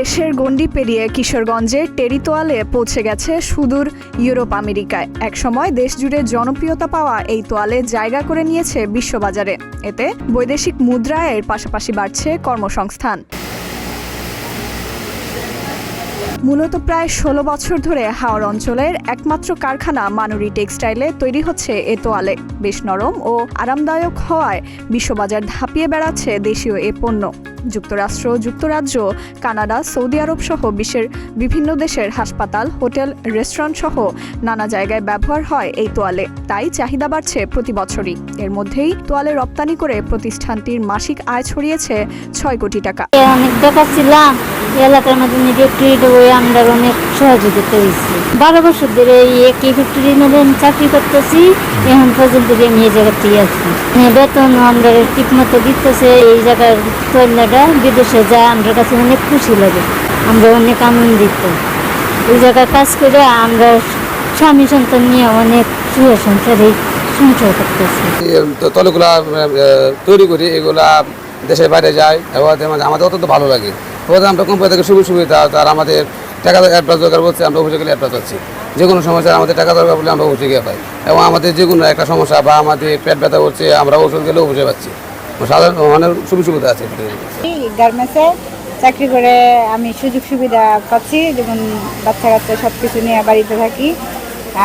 দেশের গণ্ডি পেরিয়ে কিশোরগঞ্জের টেরিতোয়ালে পৌঁছে গেছে সুদূর ইউরোপ আমেরিকায়। একসময় দেশজুড়ে জনপ্রিয়তা পাওয়া এই তোয়ালে জায়গা করে নিয়েছে বিশ্ববাজারে। এতে বৈদেশিক মুদ্রায়ের পাশাপাশি বাড়ছে কর্মসংস্থান। মূলত প্রায় ১৬ বছর ধরে হাওর অঞ্চলের একমাত্র কারখানা মানুরি টেক্সটাইলে তৈরি হচ্ছে এ তোয়ালে। বেশ নরম ও আরামদায়ক হওয়ায় বিশ্ববাজার ধাপিয়ে বেড়াচ্ছে দেশীয় এ পণ্য। যুক্তরাষ্ট্র, যুক্তরাজ্য, কানাডা, সৌদি আরব সহ বিশ্বের বিভিন্ন দেশের হাসপাতাল, হোটেল, রেস্টুরেন্ট সহ নানা জায়গায় ব্যবহার হয় এই তোয়ালে। তাই চাহিদা বাড়ছে প্রতি বছরই। এর মধ্যেই তোয়ালে রপ্তানি করে প্রতিষ্ঠানটির মাসিক আয় ছড়িয়েছে ৬ কোটি টাকা। অনেক ব্যাপার ছিলাম এলাকার মধ্যে আমরা অনেক সহযোগিতা হয়েছি। 12 বছর ধরে এই একই ফ্যাক্টরি চাকরি করতেছি। এখন পর্যন্ত আমি এই জায়গাতেই আছি। বেতন আমরা ঠিক মতো দিতেছে। এই জায়গার তোয়ালাটা বিদেশে যায় আমার কাছে অনেক খুশি লাগে, আমরা অনেক আনন্দিত। এই জায়গায় কাজ করে আমরা স্বামী সন্তান নিয়ে অনেক সুখে সংসার করতেছি। তলগুলা তৈরি করি, এগুলা দেশের বাইরে যায় এবং আমাদের অত্যন্ত ভালো লাগে। আমরা কোম্পানি থেকে সুবিধা, তার আমাদের টাকা অ্যাডভান্স দরকার বলছে, আমরা অফিসে গেলে অ্যাডভান্স পাচ্ছি। যে কোনো সমস্যা আমাদের টাকা দরকার বলে আমরা অফিসে গিয়ে পাই, এবং আমাদের যে কোনো একটা সমস্যা বা আমাদের পেট ব্যথা করছে আমরা ওষুধ গেলে অফিসে পাচ্ছি। সাধারণ অনেক সুবিধা আছে। গার্মেন্টসে চাকরি করে আমি সুযোগ সুবিধা পাচ্ছি, যেমন বাচ্চা কাচ্চা সব কিছু নিয়ে বাড়িতে থাকি,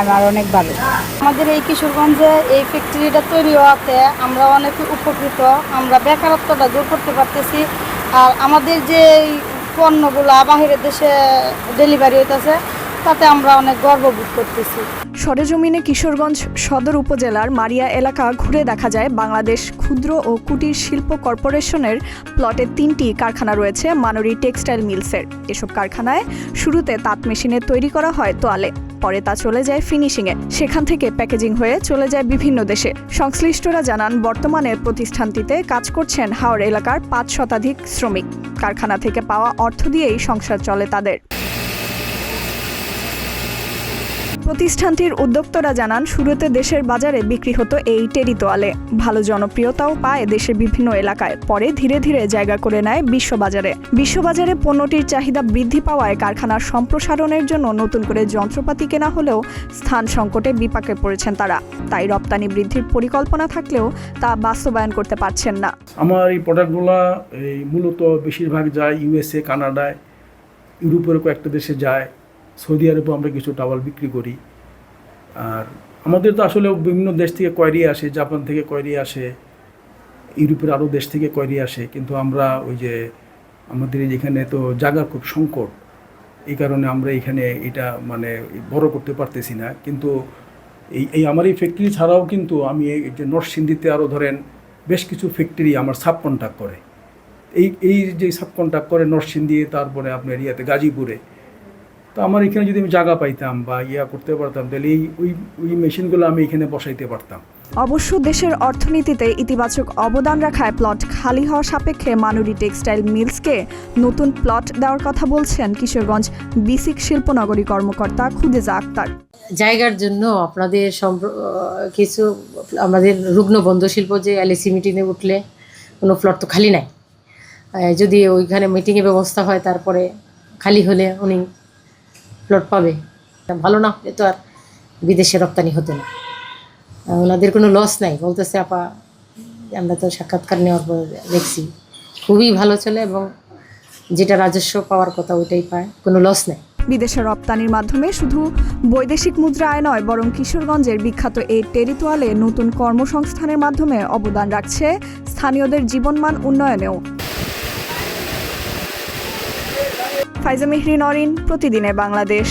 আমার অনেক ভালো। আমাদের এই কিশোরগঞ্জে এই ফ্যাক্টরিটা তৈরি হওয়াতে আমরা অনেক উপকৃত। আমরা বেকারত্বটা দূর করতে পারতেছি। আর আমাদের যে পণ্যগুলো বাহিরের দেশে ডেলিভারি হইতেছে তাতে আমরা অনেক গর্ববোধ করতেছি। সরেজমিনে কিশোরগঞ্জ সদর উপজেলার মারিয়া এলাকা ঘুরে দেখা যায় বাংলাদেশ ক্ষুদ্র ও কুটির শিল্প কর্পোরেশনের প্লটে 3টি কারখানা রয়েছে মানুরি টেক্সটাইল মিলসের। এসব কারখানায় শুরুতে তাঁত মেশিনে তৈরি করা হয় তোয়ালে, পরে তা চলে যায় ফিনিশিংয়ে। সেখান থেকে প্যাকেজিং হয়ে চলে যায় বিভিন্ন দেশে। সংশ্লিষ্টরা জানান, বর্তমানে প্রতিষ্ঠানটিতে কাজ করছেন হাওর এলাকার ৫ শতাধিক শ্রমিক। কারখানা থেকে পাওয়া অর্থ দিয়েই সংসার চলে তাদের। প্রতিষ্ঠানটির উদ্যোক্তারা জানান, শুরুতে দেশের বাজারে বিক্রি হতো এই টেরি তোয়ালে। ভালো জনপ্রিয়তাও পায় দেশের বিভিন্ন এলাকায়, পরে ধীরে ধীরে জায়গা করে নেয় বিশ্ববাজারে। বিশ্ববাজারে পণ্যটির চাহিদা বৃদ্ধি পাওয়ায় কারখানার সম্প্রসারণের জন্য নতুন করে যন্ত্রপাতি কেনা হলেও স্থান সংকটে বিপাকে পড়েছেন তারা। তাই রপ্তানি বৃদ্ধির পরিকল্পনা থাকলেও তা বাস্তবায়ন করতে পারছেন না। আমার এই প্রোডাক্টগুলো মূলত বেশিরভাগ যায় ইউএসএ, কানাডায়, ইউরোপের কয়েকটা দেশে যায়, সৌদি আরবেও আমরা কিছু টাওয়াল বিক্রি করি। আর আমাদের তো আসলে বিভিন্ন দেশ থেকে কোয়ারি আসে, জাপান থেকে কোয়ারি আসে, ইউরোপের আরও দেশ থেকে কোয়ারি আসে। কিন্তু আমরা ওই যে আমাদের এখানে তো জায়গার খুব সংকট, এই কারণে আমরা এখানে এটা বড় করতে পারতেছি না। কিন্তু এই আমার এই ফ্যাক্টরি ছাড়াও কিন্তু আমি এই যে নরসিংদীতে আরও ধরেন বেশ কিছু ফ্যাক্টরি আমার সাব কন্ট্রাক্ট করে। এই যে সাব কন্ট্রাক্ট করে নরসিংদী, তারপরে আপনার গাজীপুরে। তো আমার এখানে যদি আমি জায়গা পাইতাম বা করতে পারতাম, তাহলে ওই মেশিনগুলো আমি এখানে বসাইতে পারতাম। অবশ্য দেশের অর্থনীতিতে ইতিবাচক অবদান রাখায় প্লট খালি হওয়া সাপেক্ষে মানুরি টেক্সটাইল মিলসকে নতুন প্লট দেওয়ার কথা বলছেন কিশোরগঞ্জ বিসিক শিল্পনগরী কর্মকর্তা খুদেজা আক্তার। জায়গার জন্য আপনাদের কিছু আমাদের রুগ্ন বন্ধ শিল্প যে এলএসি মিটিংয়ে উঠলে কোনো প্লট তো খালি নাই। যদি ওইখানে মিটিংয়ের ব্যবস্থা হয়, তারপরে খালি হলে উনি প্লট পাবে। ভালো না হলে তো আর বিদেশে রপ্তানি হতো না। ওনাদের কোনো লস নাই, বলতেছে আপা আমরা তো সাক্ষাৎকার নেওয়ার পর দেখছি খুবই ভালো চলে, এবং যেটা রাজস্ব পাওয়ার কথা ওইটাই পায়, কোনো লস নেই। বিদেশে রপ্তানির মাধ্যমে শুধু বৈদেশিক মুদ্রা আয় নয়, বরং কিশোরগঞ্জের বিখ্যাত এই টেরি তোয়ালে নতুন কর্মসংস্থানের মাধ্যমে অবদান রাখছে স্থানীয়দের জীবনমান উন্নয়নেও। ফাইজা মেহরি নরিন, প্রতিদিনের বাংলাদেশ।